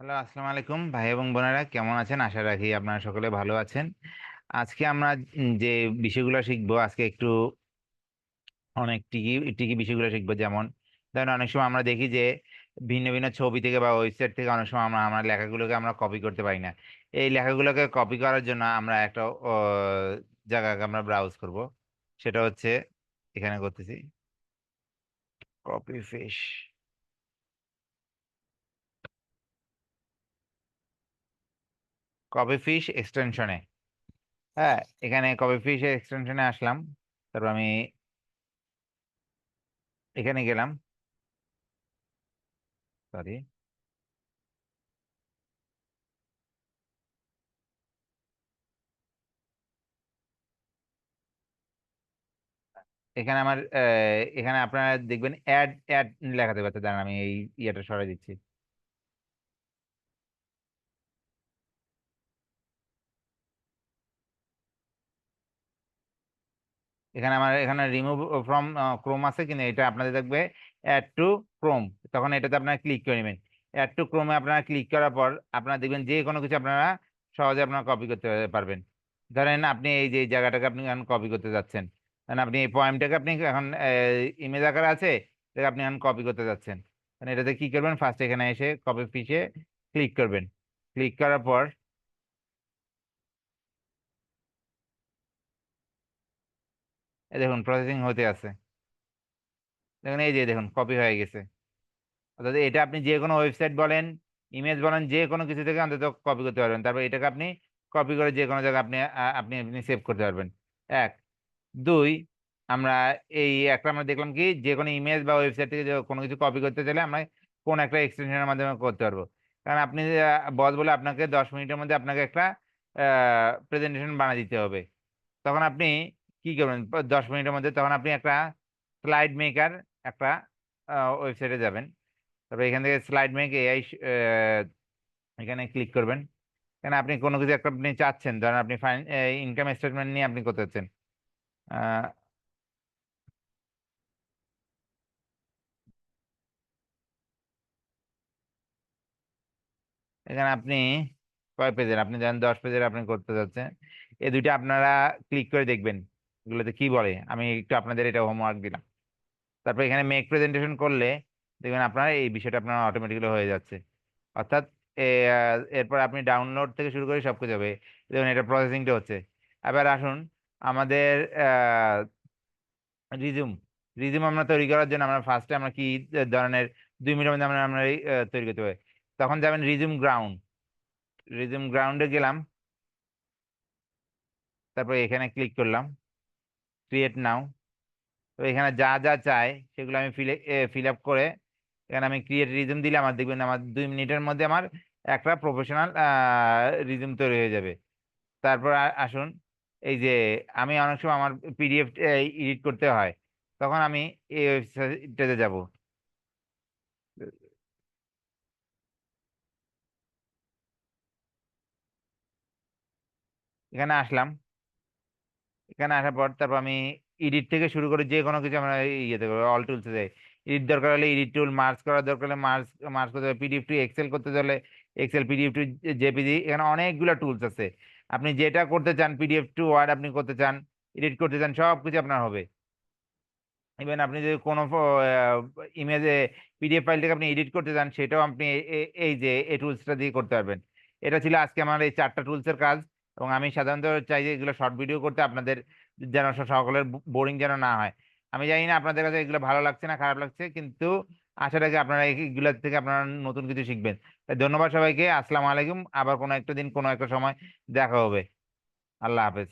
Hello, আসসালামু আলাইকুম ভাই এবং বোনেরা, কেমন আছেন? আশা রাখি আপনারা সকলে ভালো আছেন। আজকে আমরা যে বিষয়গুলো শিখবো, আজকে একটু অনেক টিকি টিকি বিষয়গুলো শিখবো। যেমন ধরেন, অনেক সময় আমরা দেখি যে ভিন্ন ভিন্ন ছবি থেকে বা ওয়েবসাইট থেকে অনেক সময় আমরা আমরা লেখাগুলোকে আমরা কপি করতে পারি না। এই লেখাগুলোকে কপি করার জন্য আমরা একটা জায়গাকে আমরা ব্রাউজ করব। সেটা হচ্ছে এখানে করতেছি কপি ফিশ। কপি ফিশ এক্সটেনশনে, হ্যাঁ, এখানে কপি ফিশ এক্সটেনশনে আসলাম। তারপর আমি এখানে গেলাম। সরি, এখানে আমার এখানে আপনারা দেখবেন অ্যাড অ্যাড লেখাতে পারছে। দাঁড়ান, আমি এই ইয়েটা সরাই দিচ্ছি। এখানে আমার এখানে রিমুভ ফ্রম ক্রোম আছে, কিন্তু এটা আপনাদের দেখবে অ্যাড টু ক্রোম। তখন এটাতে আপনারা ক্লিক করে নেবেন। অ্যাড টু ক্রোমে আপনারা ক্লিক করার পর আপনারা দেখবেন যে কোনো কিছু আপনারা সহজে আপনারা কপি করতে পারবেন। ধরেন আপনি এই যে এই জায়গাটাকে আপনি এখন কপি করতে যাচ্ছেন, কারণ আপনি এই পয়েন্টটাকে আপনি এখন ইমেজ আকারে আছে, এটাকে আপনি এখন কপি করতে যাচ্ছেন। মানে এটাতে কি করবেন, ফার্স্ট এখানে এসে কপি পিসে ক্লিক করবেন। ক্লিক করার পর এই দেখুন প্রসেসিং হতে আছে। দেখুন, এই যে দেখুন কপি হয়ে গেছে। অর্থাৎ এটা আপনি যে কোনো ওয়েবসাইট বলেন, ইমেজ বলেন, যে কোনো কিছু থেকে অন্তত কপি করতে পারবেন। তারপর এটাকে আপনি কপি করে যে কোনো জায়গায় আপনি আপনি আপনি সেভ করতে পারবেন। এক, দুই, আমরা এই একটা আমরা দেখলাম কি, যে কোনো ইমেজ বা ওয়েবসাইট থেকে যে কোনো কিছু কপি করতে চাইলে আমরা কোন একটা এক্সটেনশনের মাধ্যমে করতে পারবো। কারণ আপনি বস বলে আপনাকে 10 মিনিটের মধ্যে আপনাকে একটা প্রেজেন্টেশন বানিয়ে দিতে হবে। তখন আপনি কি করবেন? 10 মিনিটের মধ্যে তখন আপনি একটা স্লাইড মেকার একটা ওয়েবসাইটে যাবেন। তারপরে এখান থেকে স্লাইড মেক এআই এখানে ক্লিক করবেন। এখানে আপনি কোনো কিছু একটা আপনি চাচ্ছেন, ধরেন আপনি ইনকাম স্টেটমেন্ট নিয়ে আপনি করতে চাচ্ছেন। আহ, এখানে আপনি কয় পেজের, আপনি ধরেন 10 পেজের আপনি করতে চাচ্ছেন। এই দুইটা আপনারা ক্লিক করে দেখবেন এগুলোতে কি বলে। আমি একটু আপনাদের এটা হোমওয়ার্ক দিলাম। তারপর এখানে মেক প্রেজেন্টেশন করলে দেখবেন আপনার এই বিষয়টা আপনার অটোমেটিক্যালি হয়ে যাচ্ছে। অর্থাৎ এরপর আপনি ডাউনলোড থেকে শুরু করে সবকিছু হবে। দেখুন এটা প্রসেসিংটা হচ্ছে। এবার আসুন আমাদের রিজিউম। রিজিউম আমরা তৈরি করার জন্য আমরা ফার্স্টে আমরা কি ধরনের 2 মিনিটের মধ্যে আমরা আমরা তৈরি করতে হবে। তখন যাবেন রিজিউম গ্রাউন্ড। রিজিউম গ্রাউন্ডে গেলাম। তারপর এখানে ক্লিক করলাম ক্রিয়েট নাও। তো এখানে যা যা চাই সেগুলো আমি ফিল আপ করে এখানে আমি ক্রিয়েট রিজিউম দিলে আমার দেখবেন আমার 2 মিনিটের মধ্যে আমার একটা প্রফেশনাল রিজিউম তৈরি হয়ে যাবে। তারপর আসুন, এই যে আমি অনেক সময় আমার পিডিএফ এডিট করতে হয়, তখন আমি এই ওয়েবসাইটটাতে যাব। এখানে আসলাম। এখানে আসার পর তারপর আমি এডিট থেকে শুরু করে যে কোনো কিছু আমরা ইয়েতে করবো, অল টুলসে যাই। এডিট দরকার হলে এডিট টুল, মার্জ করার দরকার হলে মার্জ মার্জ করতে হবে, পিডিএফ টু এক্সেল করতে হলে এক্সেল, পিডিএফ টু জেপিজি, এখানে অনেকগুলো টুলস আছে। আপনি যেটা করতে চান, পিডিএফ টু ওয়ার্ড আপনি করতে চান, এডিট করতে চান, সব কিছু আপনার হবে। ইভেন আপনি যদি কোনো ইমেজে পিডিএফ ফাইল থেকে আপনি এডিট করতে চান, সেটাও আপনি এই যে এই টুলসটা দিয়ে করতে পারবেন। এটা ছিল আজকে আমার এই 4টা টুলসের কাজ। এবং আমি সাধারণত চাই যে এগুলো শর্ট ভিডিও করতে, আপনাদের যেন সকলের বোরিং যেন না হয়। আমি জানি না আপনাদের কাছে এগুলো ভালো লাগছে না খারাপ লাগছে, কিন্তু আশা রাখি আপনারা এগুলো থেকে আপনারা নতুন কিছু শিখবেন। তাই ধন্যবাদ সবাইকে। আসসালামু আলাইকুম। আবার কোনো একটা দিন কোনো একটা সময় দেখা হবে। আল্লাহ হাফেজ।